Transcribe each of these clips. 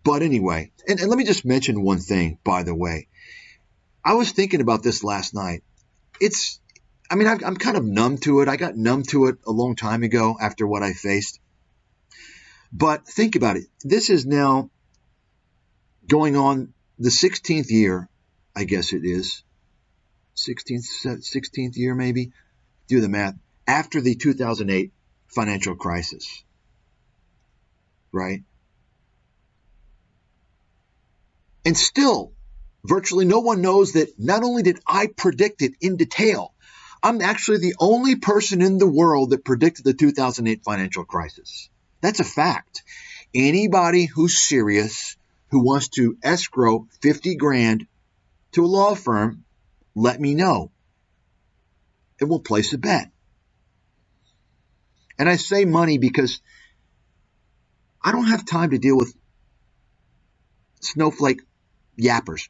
But anyway, and let me just mention one thing, by the way. I was thinking about this last night. I'm kind of numb to it. I got numb to it a long time ago after what I faced. But think about it. This is now going on the 16th year, I guess it is. 16th year maybe. Do the math. After the 2008 financial crisis. Right? And still, virtually no one knows that not only did I predict it in detail, I'm actually the only person in the world that predicted the 2008 financial crisis. That's a fact. Anybody who's serious, who wants to escrow 50 grand to a law firm, let me know. And we'll place a bet. And I say money because I don't have time to deal with snowflake yappers.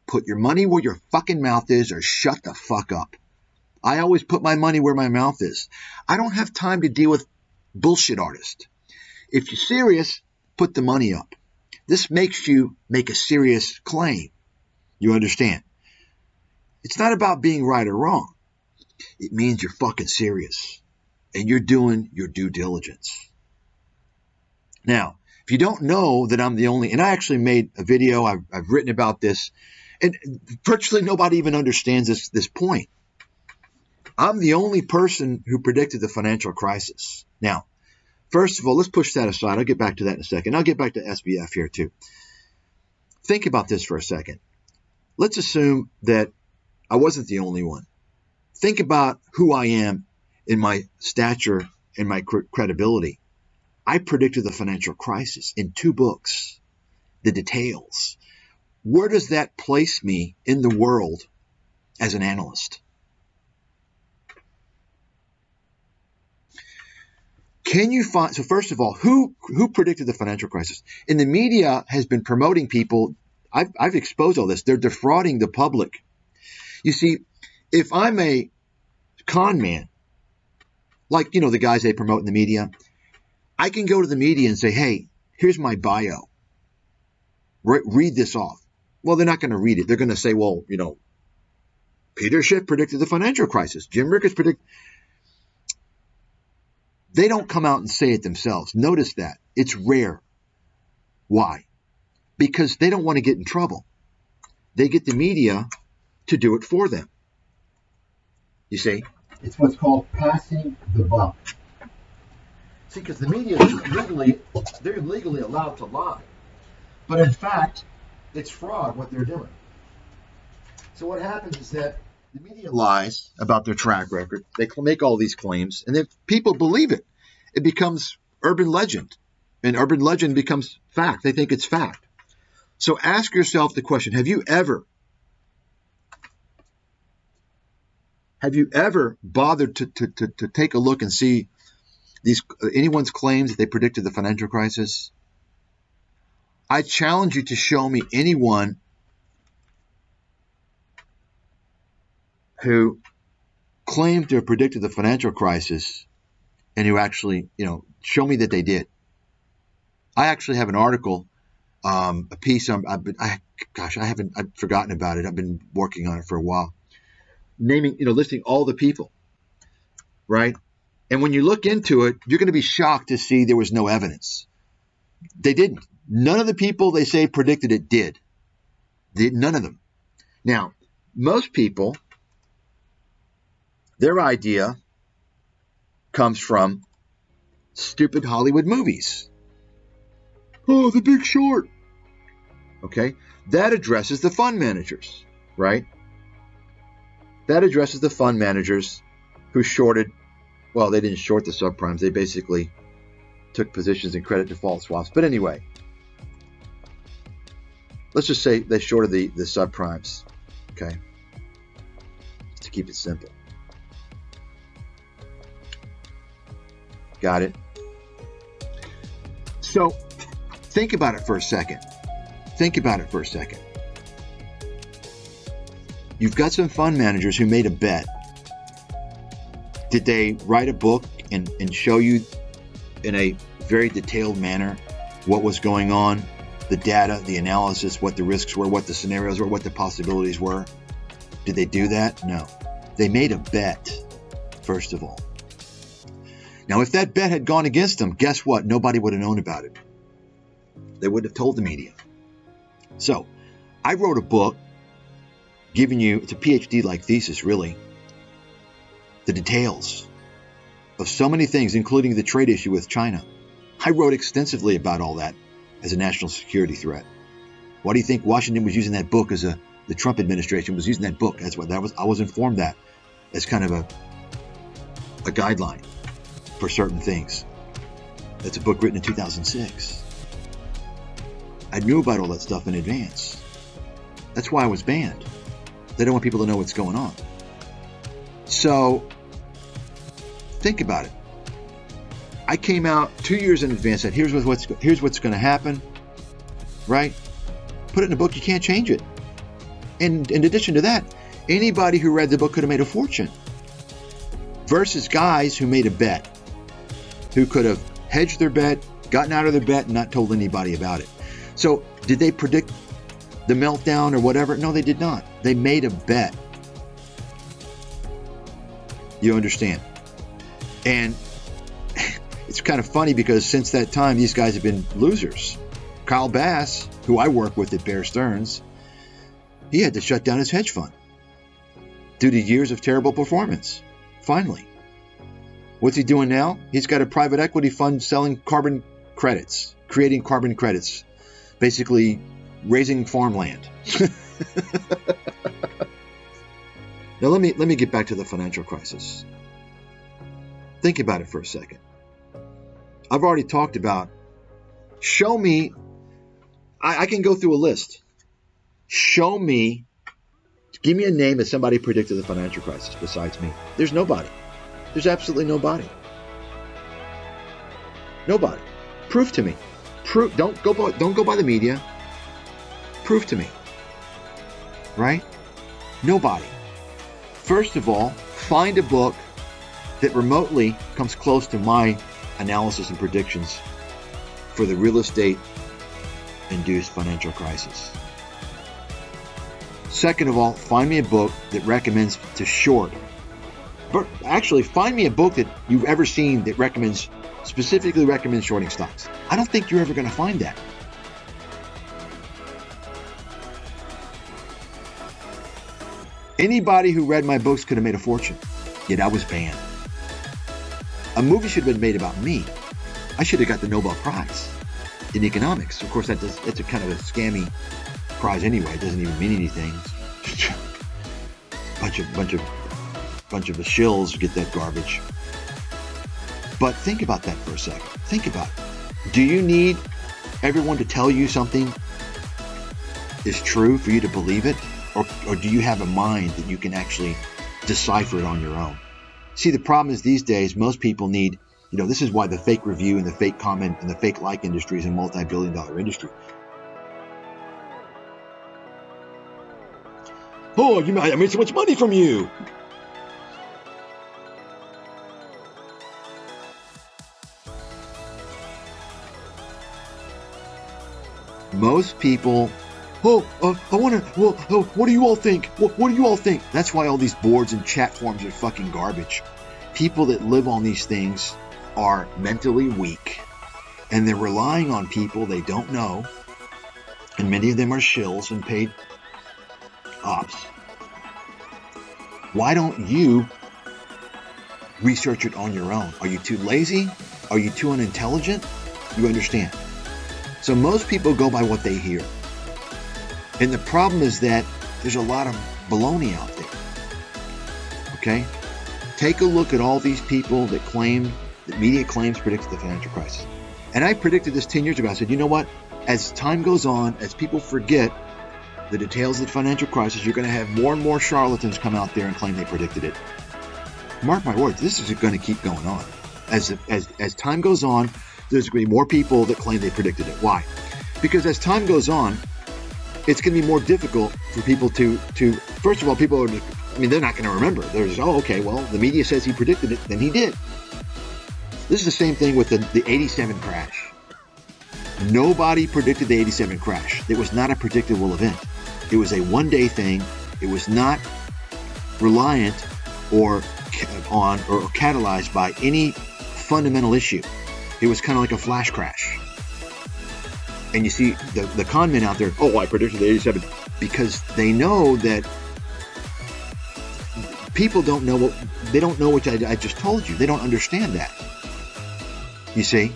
Put your money where your fucking mouth is or shut the fuck up. I always put my money where my mouth is. I don't have time to deal with bullshit artists. If you're serious, put the money up. This makes you make a serious claim. You understand? It's not about being right or wrong. It means you're fucking serious and you're doing your due diligence. Now, if you don't know that I'm the only, and I actually made a video, I've written about this, and virtually nobody even understands this point. I'm the only person who predicted the financial crisis. Now, first of all, let's push that aside. I'll get back to that in a second. I'll get back to SBF here too. Think about this for a second. Let's assume that I wasn't the only one. Think about who I am in my stature and my credibility. I predicted the financial crisis in 2 books, the details. Where does that place me in the world as an analyst? Can you find, so first of all, who predicted the financial crisis? And the media has been promoting people. I've exposed all this. They're defrauding the public. You see, if I'm a con man, like, the guys they promote in the media, I can go to the media and say, hey, here's my bio. Read this off. Well, they're not going to read it. They're going to say, well, Peter Schiff predicted the financial crisis. Jim Rickards predicted. They don't come out and say it themselves. Notice that. It's rare. Why? Because they don't want to get in trouble. They get the media to do it for them. You see? It's what's called passing the buck. See, because the media they're legally allowed to lie. But in fact, it's fraud what they're doing. So what happens is that the media lies about their track record. They make all these claims, and if people believe it, it becomes urban legend. And urban legend becomes fact. They think it's fact. So ask yourself the question, have you ever bothered to take a look and see anyone's claims that they predicted the financial crisis? I challenge you to show me anyone who claimed to have predicted the financial crisis and who actually, show me that they did. I actually have an article, a piece. I've forgotten about it. I've been working on it for a while, naming, listing all the people, right? And when you look into it, you're going to be shocked to see there was no evidence. They didn't. None of the people they say predicted it did. None of them. Now, most people, their idea comes from stupid Hollywood movies. Oh, The Big Short. Okay? That addresses the fund managers, right? That addresses the fund managers who shorted, well, they didn't short the subprimes. They basically took positions in credit default swaps. But anyway, let's just say they shorted the subprimes, okay? Just to keep it simple. Got it? So think about it for a second. You've got some fund managers who made a bet. Did they write a book and show you in a very detailed manner what was going on, the data, the analysis, what the risks were, what the scenarios were, what the possibilities were. Did they do that? No. They made a bet, first of all. Now, if that bet had gone against them, guess what? Nobody would have known about it. They wouldn't have told the media. So, I wrote a book giving you, it's a PhD-like thesis, really, the details of so many things, including the trade issue with China. I wrote extensively about all that as a national security threat. Why do you think Washington was using that book as the Trump administration was using that book? That's what that was. I was informed that as kind of a guideline for certain things. That's a book written in 2006. I knew about all that stuff in advance. That's why I was banned. They don't want people to know what's going on. So, think about it. I came out 2 years in advance, said, here's what's going to happen, right? Put it in a book, you can't change it. And in addition to that, anybody who read the book could have made a fortune. Versus guys who made a bet, who could have hedged their bet, gotten out of their bet, and not told anybody about it. So, did they predict the meltdown or whatever? No, they did not. They made a bet. You understand? And it's kind of funny because since that time, these guys have been losers. Kyle Bass, who I work with at Bear Stearns, he had to shut down his hedge fund due to years of terrible performance. Finally. What's he doing now? He's got a private equity fund selling carbon credits, creating carbon credits, basically raising farmland. Now let me get back to the financial crisis. Think about it for a second. I've already talked about, show me, I can go through a list. Show me, give me a name that somebody predicted the financial crisis besides me. There's nobody. There's absolutely nobody. Nobody. Prove to me. Prove. Don't go by the media. Prove to me. Right? Nobody. First of all, find a book that remotely comes close to my analysis and predictions for the real estate-induced financial crisis. Second of all, find me a book that recommends to short. But actually, find me a book that you've ever seen that specifically recommends shorting stocks. I don't think you're ever going to find that. Anybody who read my books could have made a fortune, yet I was banned. A movie should have been made about me. I should have got the Nobel Prize in economics. Of course, that's a kind of a scammy prize anyway. It doesn't even mean anything. bunch of the shills get that garbage. But think about that for a second. Think about it. Do you need everyone to tell you something is true for you to believe it? Or do you have a mind that you can actually decipher it on your own? See, the problem is these days, most people need, this is why the fake review and the fake comment and the fake like industry is a multi-billion-dollar industry. Oh, I made so much money from you. Most people, I want to, what do you all think? What do you all think? That's why all these boards and chat forums are fucking garbage. People that live on these things are mentally weak, and they're relying on people they don't know, and many of them are shills and paid ops. Why don't you research it on your own? Are you too lazy? Are you too unintelligent? You understand? So most people go by what they hear. And the problem is that there's a lot of baloney out there. Okay? Take a look at all these people that media claims predicted the financial crisis. And I predicted this 10 years ago. I said, you know what? As time goes on, as people forget the details of the financial crisis, you're going to have more and more charlatans come out there and claim they predicted it. Mark my words, this is going to keep going on. As time goes on, there's going to be more people that claim they predicted it. Why? Because as time goes on, it's going to be more difficult for people to first of all, people are, they're not going to remember. They're just, okay, well, the media says he predicted it, then he did. This is the same thing with the 87 crash. Nobody predicted the 87 crash. It was not a predictable event. It was a one-day thing. It was not reliant or catalyzed by any fundamental issue. It was kind of like a flash crash. And you see the con men out there, oh, I predicted the 87, because they know that people don't know what I just told you. They don't understand that. You see?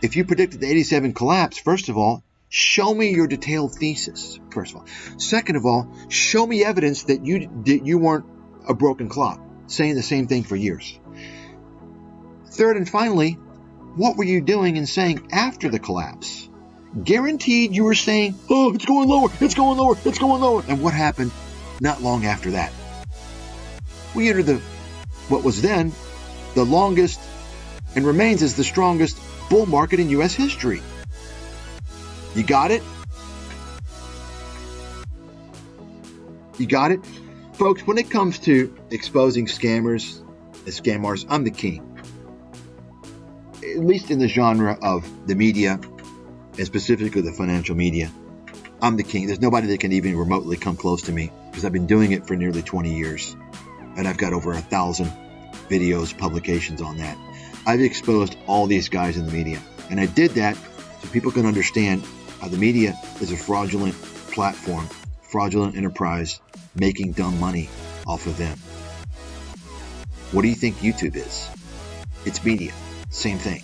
If you predicted the 87 collapse, first of all, show me your detailed thesis, first of all. Second of all, show me evidence that you weren't a broken clock, saying the same thing for years. Third and finally, what were you doing and saying after the collapse? Guaranteed you were saying, oh, it's going lower, it's going lower, it's going lower. And what happened not long after that? We entered what was then the longest and remains as the strongest bull market in U.S. history. You got it? You got it? Folks, when it comes to exposing scammers and scammers, I'm the king. At least in the genre of the media, and specifically the financial media, I'm the king. There's nobody that can even remotely come close to me, because I've been doing it for nearly 20 years. And I've got over 1,000 videos, publications on that. I've exposed all these guys in the media. And I did that so people can understand how the media is a fraudulent platform, fraudulent enterprise, making dumb money off of them. What do you think YouTube is? It's media. Same thing.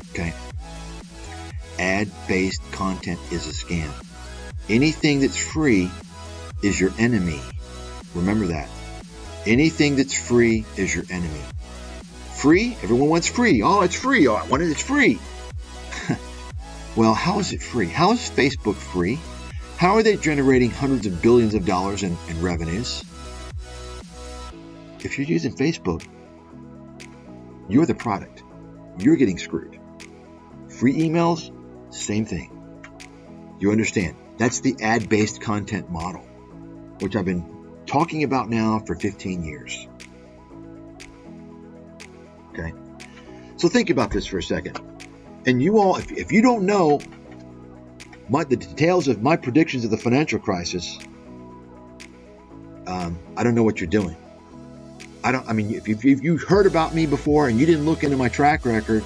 Okay? Ad-based content is a scam. Anything that's free is your enemy. Remember that. Anything that's free is your enemy. Free? Everyone wants free. Oh, it's free. Oh, I want it. It's free. Well, how is it free? How is Facebook free? How are they generating hundreds of billions of dollars in revenues? If you're using Facebook, you're the product. You're getting screwed. Free emails, same thing. You understand? That's the ad-based content model, which I've been talking about now for 15 years. Okay? So think about this for a second. And you all, if you don't know the details of my predictions of the financial crisis, I don't know what you're doing. If you've heard about me before and you didn't look into my track record,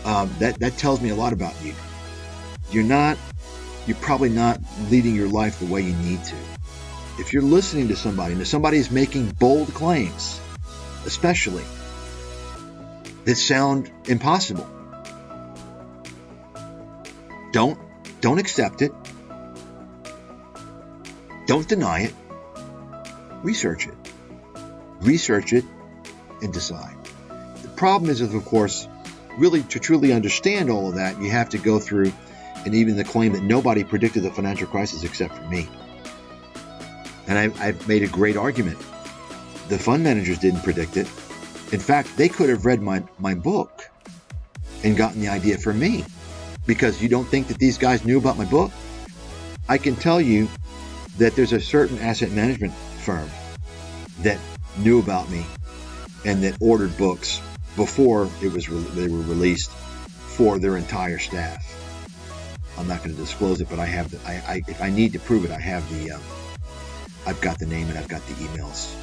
that tells me a lot about you. You're probably not leading your life the way you need to. If you're listening to somebody, and if somebody is making bold claims, especially, that sound impossible, don't accept it. Don't deny it. Research it. Research it and decide. The problem is, of course, really to truly understand all of that, you have to go through, and even the claim that nobody predicted the financial crisis except for me. And I've made a great argument. The fund managers didn't predict it. In fact, they could have read my book and gotten the idea from me. Because you don't think that these guys knew about my book? I can tell you that there's a certain asset management firm that knew about me and that ordered books before they were released for their entire staff. I'm not going to disclose it, but I have if I need to prove it, I have I've got the name and I've got the emails.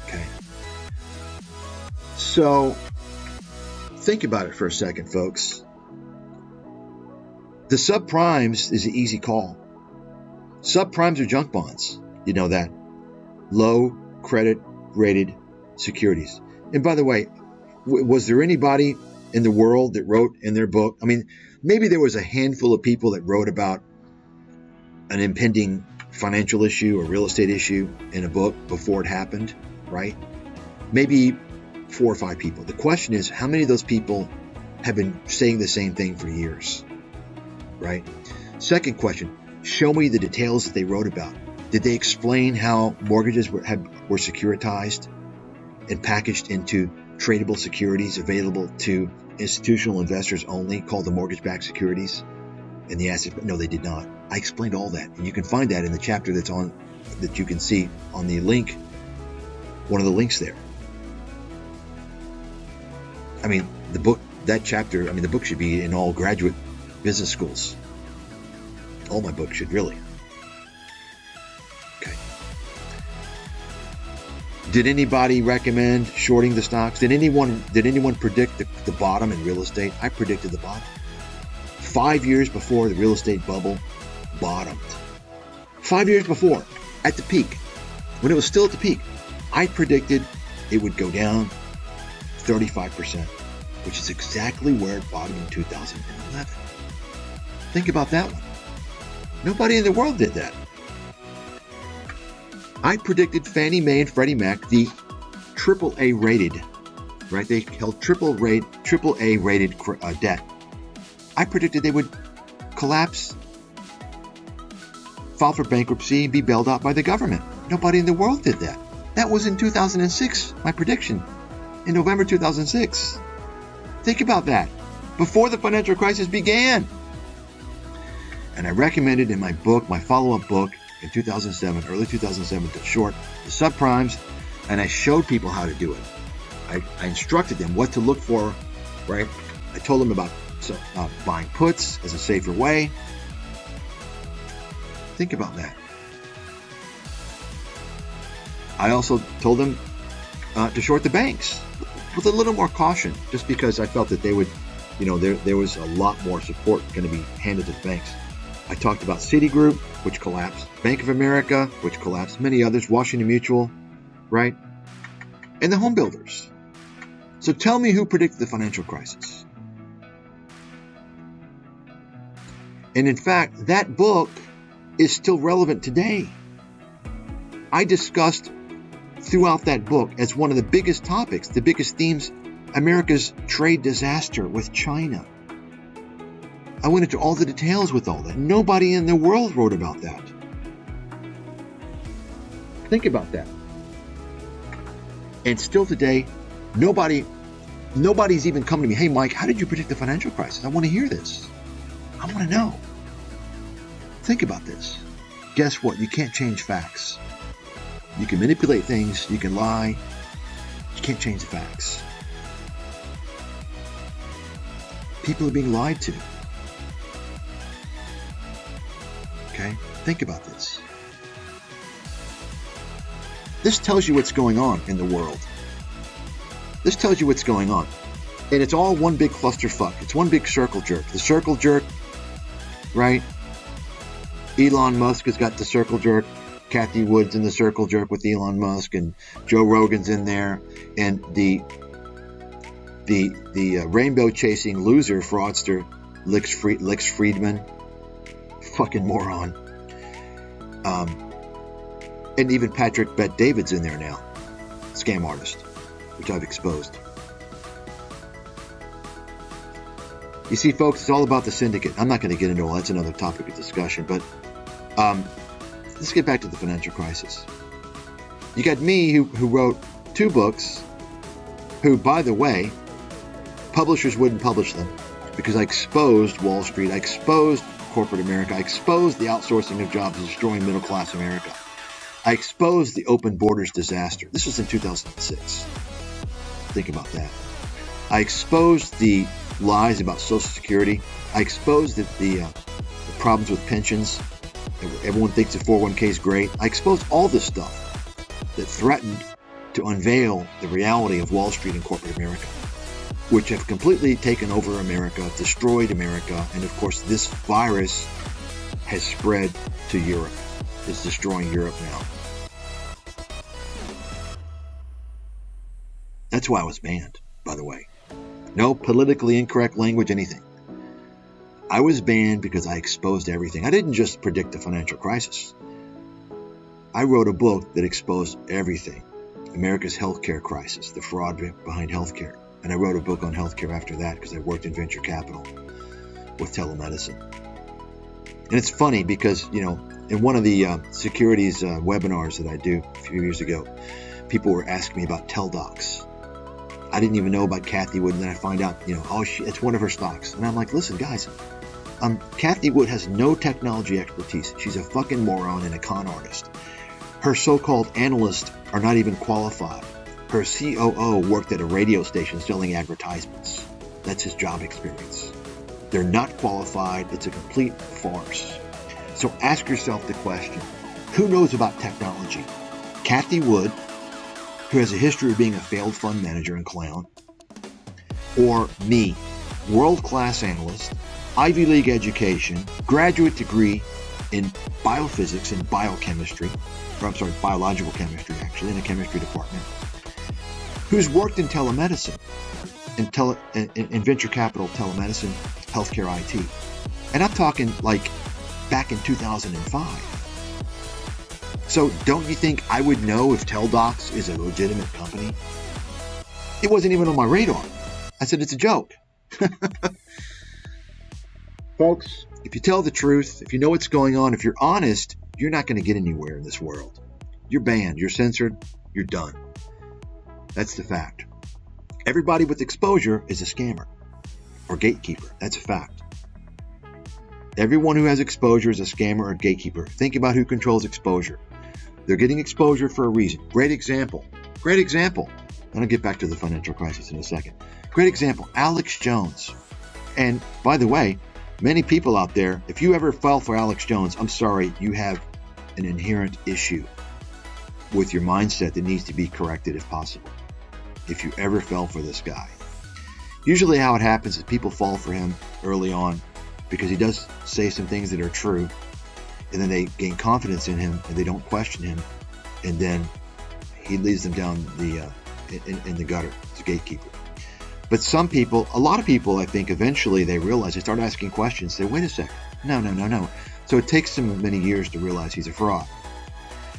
Okay. So think about it for a second, folks. The subprimes is an easy call. Subprimes are junk bonds. You know that. Low credit rated securities. And by the way, was there anybody in the world that wrote in their book? I mean, maybe there was a handful of people that wrote about an impending financial issue or real estate issue in a book before it happened, right? Maybe 4 or 5 people. The question is, how many of those people have been saying the same thing for years, right? Second question, show me the details that they wrote about. Did they explain how mortgages were securitized and packaged into tradable securities available to institutional investors only, called the mortgage-backed securities and the asset? No, they did not. I explained all that, and you can find that in the chapter that you can see on the link, one of the links there. I mean, the book, that chapter, I mean, the book should be in all graduate business schools. All my books should, really. Okay. Did anybody recommend shorting the stocks? Did anyone predict the bottom in real estate? I predicted the bottom. 5 years before the real estate bubble bottomed. 5 years before, at the peak, when it was still at the peak, I predicted it would go down 35%, which is exactly where it bottomed in 2011. Think about that one. Nobody in the world did that. I predicted Fannie Mae and Freddie Mac, the AAA rated, right? They held AAA rated debt. I predicted they would collapse, file for bankruptcy, be bailed out by the government. Nobody in the world did that. That was in 2006, my prediction, in November 2006. Think about that, before the financial crisis began. And I recommended in my book, my follow-up book in 2007, early 2007, to short the subprimes, and I showed people how to do it. I instructed them what to look for, right? I told them about buying puts as a safer way. Think about that. I also told them to short the banks with a little more caution, just because I felt that they would, there was a lot more support going to be handed to the banks. I talked about Citigroup, which collapsed, Bank of America, which collapsed, many others, Washington Mutual, right? And the home builders. So tell me who predicted the financial crisis. And in fact, that book is still relevant today. I discussed throughout that book as one of the biggest topics, the biggest themes, America's trade disaster with China. I went into all the details with all that. Nobody in the world wrote about that. Think about that. And still today, nobody's even come to me, hey Mike, how did you predict the financial crisis? I want to hear this. I want to know. Think about this. Guess what? You can't change facts. You can manipulate things, you can lie, you can't change the facts. People are being lied to. Okay? Think about this. This tells you what's going on in the world. This tells you what's going on. And it's all one big clusterfuck. It's one big circle jerk. The circle jerk, right? Elon Musk has got the circle jerk. Kathy Wood's in the circle jerk with Elon Musk, and Joe Rogan's in there, and the rainbow chasing loser fraudster Lex Friedman, fucking moron, and even Patrick Bet David's in there now, scam artist, which I've exposed. You see, folks, it's all about the syndicate. I'm not going to get into all that's another topic of discussion, but let's get back to the financial crisis. You got me, who wrote 2 books, who, by the way, publishers wouldn't publish them because I exposed Wall Street, I exposed corporate America, I exposed the outsourcing of jobs destroying middle-class America. I exposed the open borders disaster. This was in 2006. Think about that. I exposed the lies about Social Security. I exposed the problems with pensions. Everyone thinks the 401k is great. I exposed all this stuff that threatened to unveil the reality of Wall Street and corporate America, which have completely taken over America, destroyed America, and of course this virus has spread to Europe. It's destroying Europe now. That's why I was banned, by the way. No politically incorrect language, anything. I was banned because I exposed everything. I didn't just predict the financial crisis. I wrote a book that exposed everything. America's healthcare crisis, the fraud behind healthcare. And I wrote a book on healthcare after that because I worked in venture capital with telemedicine. And it's funny because, in one of the securities webinars that I do a few years ago, people were asking me about TelDocs. I didn't even know about Kathy Wood, and then I find out, it's one of her stocks. And I'm like, listen, guys, Kathy Wood has no technology expertise. She's a fucking moron and a con artist. Her so-called analysts are not even qualified. Her COO worked at a radio station selling advertisements. That's his job experience. They're not qualified. It's a complete farce. So ask yourself the question, who knows about technology? Kathy Wood, who has a history of being a failed fund manager and clown, or me, world-class analyst, Ivy League education, graduate degree in biophysics and biochemistry, biological chemistry actually, in the chemistry department, who's worked in telemedicine, in venture capital telemedicine, healthcare IT. And I'm talking like back in 2005. So don't you think I would know if TelDocs is a legitimate company? It wasn't even on my radar. I said, it's a joke. Folks, if you tell the truth, if you know what's going on, if you're honest, you're not going to get anywhere in this world. You're banned, you're censored, you're done. That's the fact. Everybody with exposure is a scammer or gatekeeper. That's a fact. Everyone who has exposure is a scammer or gatekeeper. Think about who controls exposure. They're getting exposure for a reason. Great example. Great example. And I'll get back to the financial crisis in a second. Great example, Alex Jones. And by the way, many people out there, if you ever fell for Alex Jones, I'm sorry, you have an inherent issue with your mindset that needs to be corrected if possible. If you ever fell for this guy. Usually how it happens is people fall for him early on because he does say some things that are true, and then they gain confidence in him and they don't question him, and then he leads them down the in the gutter as a gatekeeper. But some people, a lot of people, I think eventually they realize, they start asking questions, say, wait a second, no. So it takes them many years to realize he's a fraud.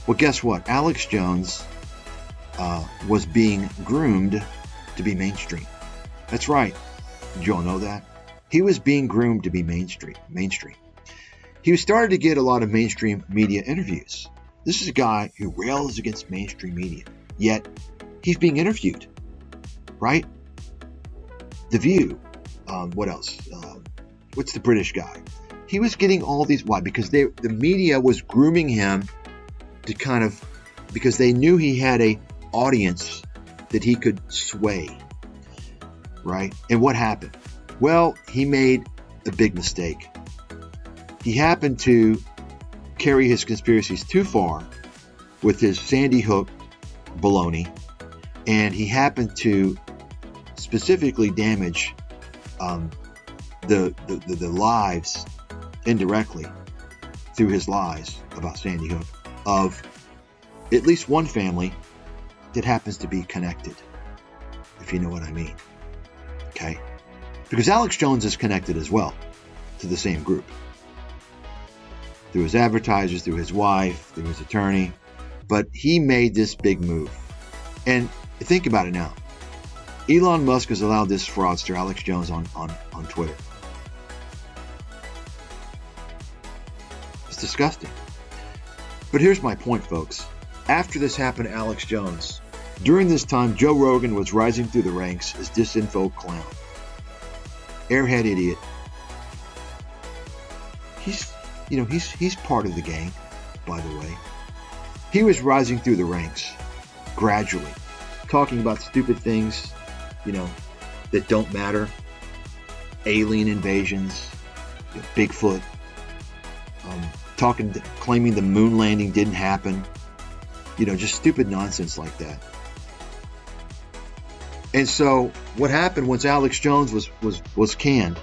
Well, guess what? Alex Jones was being groomed to be mainstream. That's right. Did you all know that? He was being groomed to be mainstream. He was starting to get a lot of mainstream media interviews. This is a guy who rails against mainstream media, yet he's being interviewed, right? The View. What else? What's the British guy? He was getting all these. Why? Because the media was grooming him to because they knew he had a audience that he could sway, right? And what happened? Well, he made a big mistake. He happened to carry his conspiracies too far with his Sandy Hook baloney, and he happened to specifically damage the lives indirectly through his lies about Sandy Hook of at least one family that happens to be connected, if you know what I mean. Okay? Because Alex Jones is connected as well to the same group. Through his advertisers, through his wife, through his attorney. But he made this big move. And think about it now. Elon Musk has allowed this fraudster, Alex Jones, on Twitter. It's disgusting. But here's my point, folks. After this happened to Alex Jones, during this time, Joe Rogan was rising through the ranks as disinfo clown. Airhead idiot. He's part of the gang, by the way. He was rising through the ranks, gradually, talking about stupid things, that don't matter. Alien invasions, Bigfoot, claiming the moon landing didn't happen. Just stupid nonsense like that. And so what happened once Alex Jones was canned,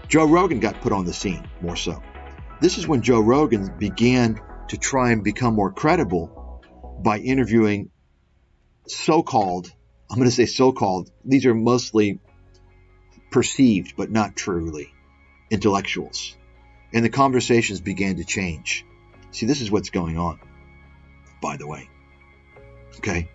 Joe Rogan got put on the scene more so. This is when Joe Rogan began to try and become more credible by interviewing so-called, I'm going to say so-called, these are mostly perceived but not truly, intellectuals. And the conversations began to change. See, this is what's going on, by the way. Okay?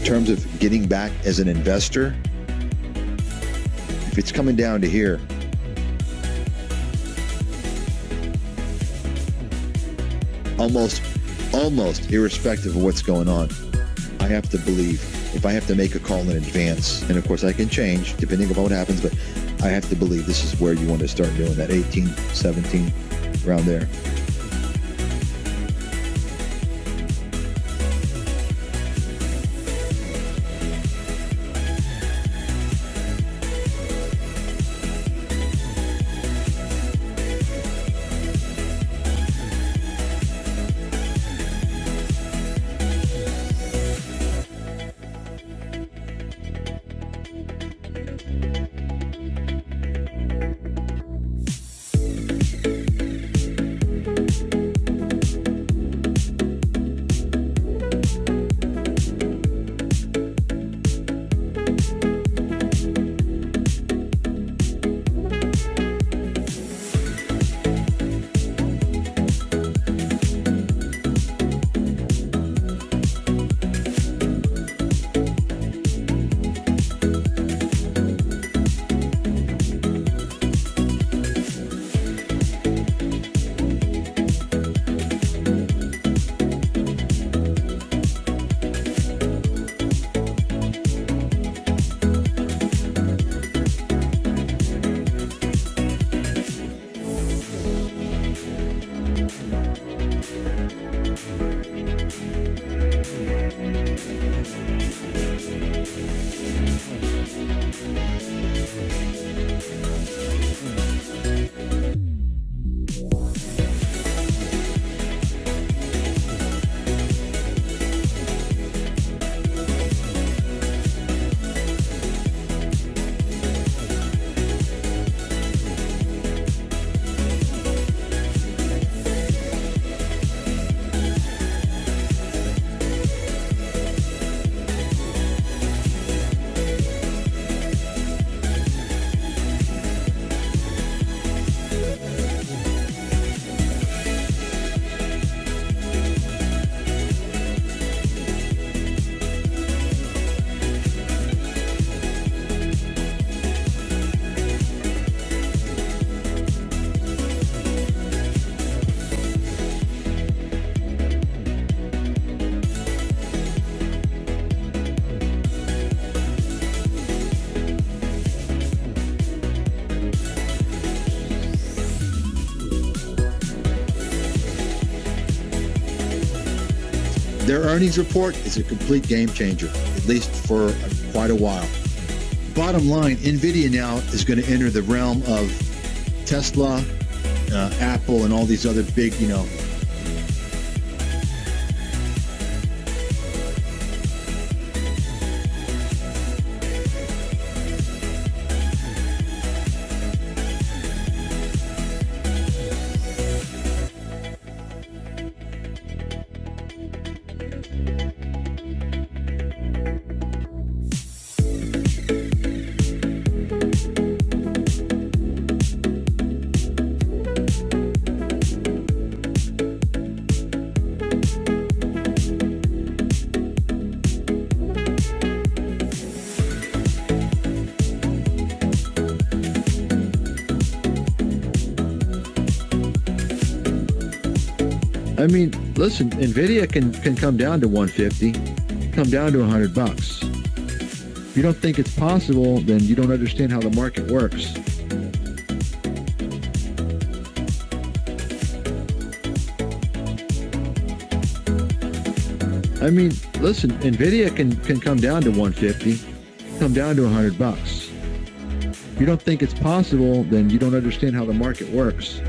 terms of getting back as an investor, if it's coming down to here, almost irrespective of what's going on, I have to believe, if I have to make a call in advance, and of course I can change depending on what happens, but I have to believe this is where you want to start doing that 18, 17, around there. Their earnings report is a complete game changer, at least for quite a while. Bottom line, NVIDIA now is going to enter the realm of Tesla, Apple, and all these other big, I mean, listen, NVIDIA can come down to 150, come down to $100. If you don't think it's possible, then you don't understand how the market works. I mean, listen, NVIDIA can come down to 150, come down to $100. If you don't think it's possible, then you don't understand how the market works.